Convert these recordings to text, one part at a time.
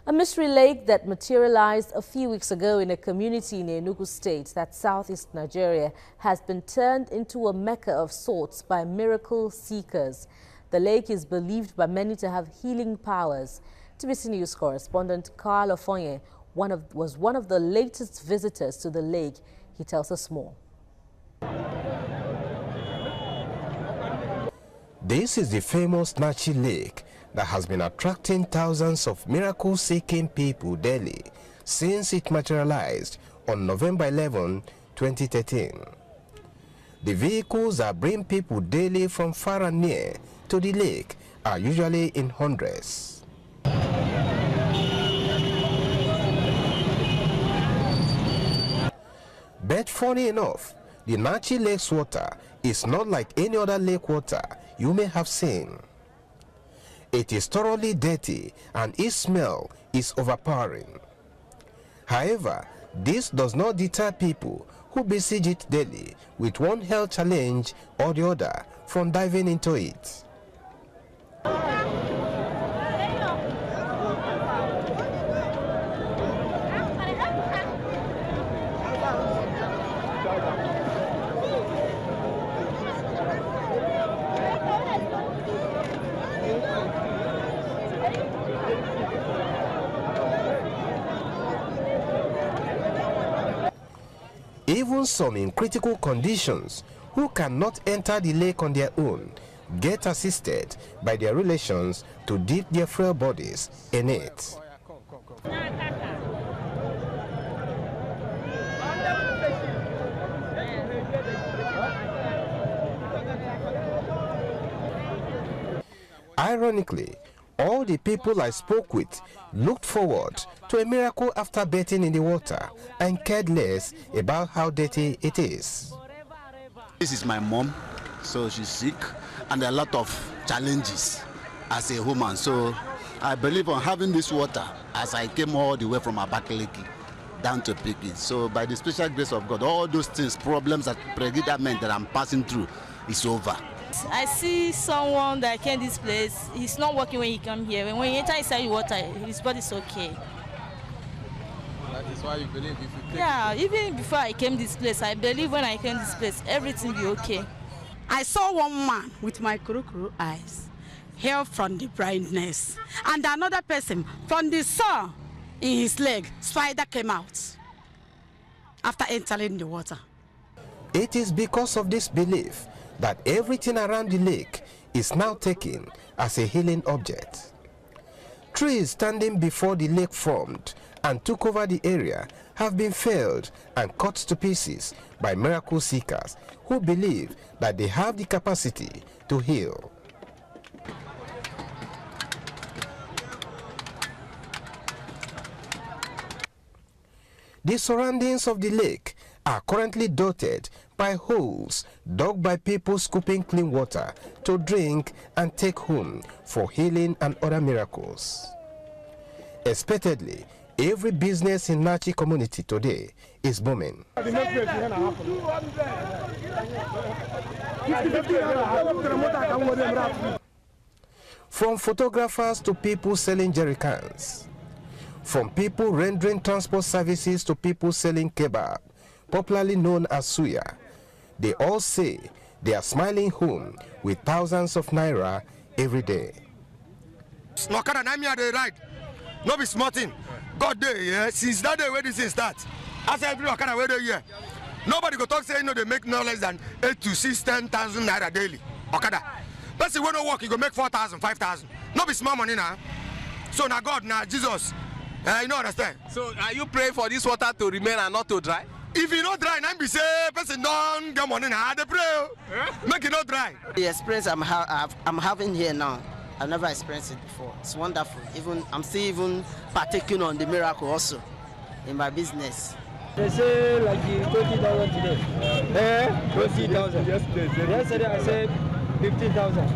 A mystery lake that materialized a few weeks ago in a community in Enugu State, that's southeast Nigeria, has been turned into a mecca of sorts by miracle seekers. The lake is believed by many to have healing powers. TBC News correspondent Carl Ofonye was one of the latest visitors to the lake. He tells us more. This is the famous Nachi Lake that has been attracting thousands of miracle-seeking people daily since it materialized on November 11, 2013. The vehicles that bring people daily from far and near to the lake are usually in hundreds. But funny enough, the Nachi Lake's water is not like any other lake water you may have seen. It is thoroughly dirty and its smell is overpowering. However, this does not deter people who besiege it daily with one health challenge or the other from diving into it. Even some in critical conditions who cannot enter the lake on their own get assisted by their relations to dip their frail bodies in it. Ironically, all the people I spoke with looked forward to a miracle after bathing in the water and cared less about how dirty it is. This is my mom, so she's sick, and there are a lot of challenges as a woman. So I believe on having this water as I came all the way from Abakaliki down to Peking. So by the special grace of God, all those things, problems that predicament that I'm passing through is over. I see someone that came this place. He's not working when he come here. When he enter inside the water, his body's okay. That is why you believe if you take Yeah, even before I came this place, I believe when I came this place, everything be okay. I saw one man with my kuru eyes, hair from the blindness, and another person from the sun in his leg. Spider came out after entering the water. It is because of this belief that everything around the lake is now taken as a healing object. Trees standing before the lake formed and took over the area have been felled and cut to pieces by miracle seekers who believe that they have the capacity to heal. The surroundings of the lake are currently dotted by holes dug by people scooping clean water to drink and take home for healing and other miracles. Expectedly, every business in Nachi community today is booming. From photographers to people selling jerry cans, from people rendering transport services to people selling kebab, popularly known as suya, they all say they are smiling home with thousands of naira every day. No be smart thing. God day, yeah. Since that day where this thing starts, as every Okada where they here, nobody go talk say you know they make no less than 8 to 6, 10,000 naira daily. Okada. But see when no work, you go make 4,000, 5,000. No be small money now. So now God, now Jesus, you know understand. So are you praying for this water to remain and not to dry? If you not dry, then be say person don't get money now. They pray, make it not dry. The experience I'm having here now, I've never experienced it before. It's wonderful. I'm still even partaking on the miracle also in my business. They say like 20,000 today. 20,000. Yesterday I said 15,000.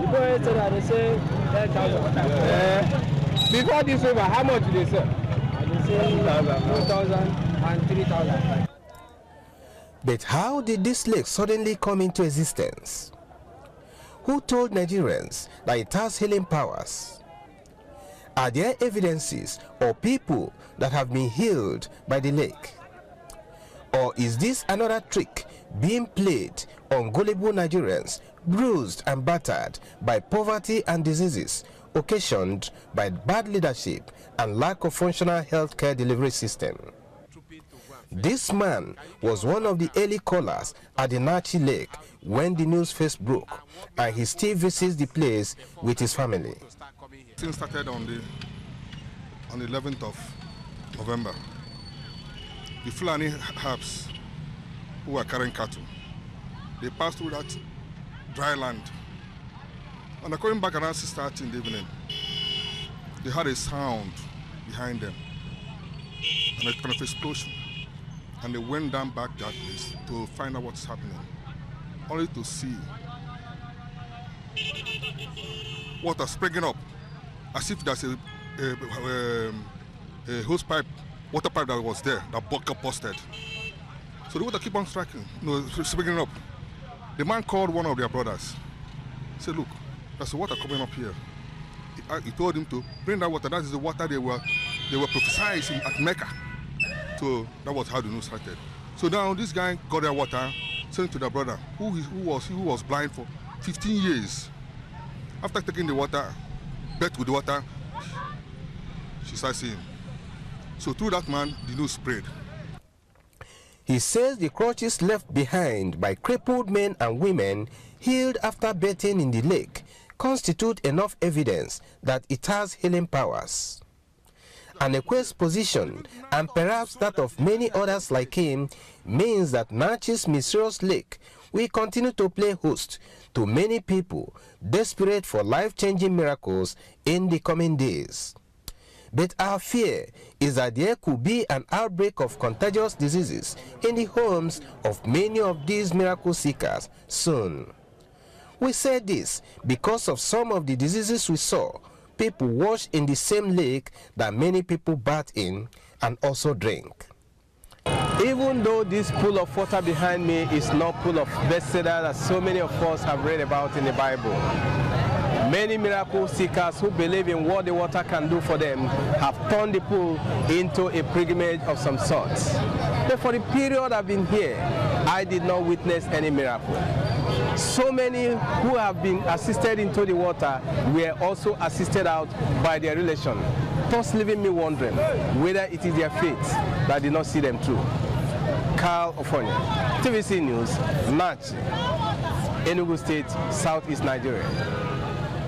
Before yesterday they say 10,000. Before this over, how much did they say? They say 4,000 and 3,000. But how did this lake suddenly come into existence? Who told Nigerians that it has healing powers? Are there evidences or people that have been healed by the lake? Or is this another trick being played on gullible Nigerians, bruised and battered by poverty and diseases occasioned by bad leadership and lack of functional healthcare delivery system? This man was one of the early callers at the Nachi Lake when the news first broke, and he still visits the place with his family. Things started on the 11th of November. The Fulani Herbs who were carrying cattle, they passed through that dry land. And they're coming back around 6:30 in the evening. They had a sound behind them, and a kind of explosion. And they went down back that place to find out what's happening, only to see water springing up, as if there's a hose pipe, water pipe that was there, that got busted. So the water keep on striking, springing up. The man called one of their brothers. He said, look, there's water coming up here. He told him to bring that water. That is the water they were prophesizing at Mecca. So that was how the news started. So now this guy got their water, sent it to their brother, who was blind for 15 years. After taking the water, bet with the water, she started seeing. So through that man, the news spread. He says the crutches left behind by crippled men and women healed after bathing in the lake constitute enough evidence that it has healing powers. An Ekwe's position, and perhaps that of many others like him, means that Nachi's mysterious lake will continue to play host to many people desperate for life-changing miracles in the coming days. But our fear is that there could be an outbreak of contagious diseases in the homes of many of these miracle seekers soon. We say this because of some of the diseases we saw people wash in the same lake that many people bathe in and also drink. Even though this pool of water behind me is not full of Bethesda that so many of us have read about in the Bible, many miracle seekers who believe in what the water can do for them have turned the pool into a pilgrimage of some sort. But for the period I've been here, I did not witness any miracle. So many who have been assisted into the water were also assisted out by their relation, thus leaving me wondering whether it is their fate that did not see them through. Carl Ofonya, TVC News, Nachi, Enugu State, Southeast Nigeria.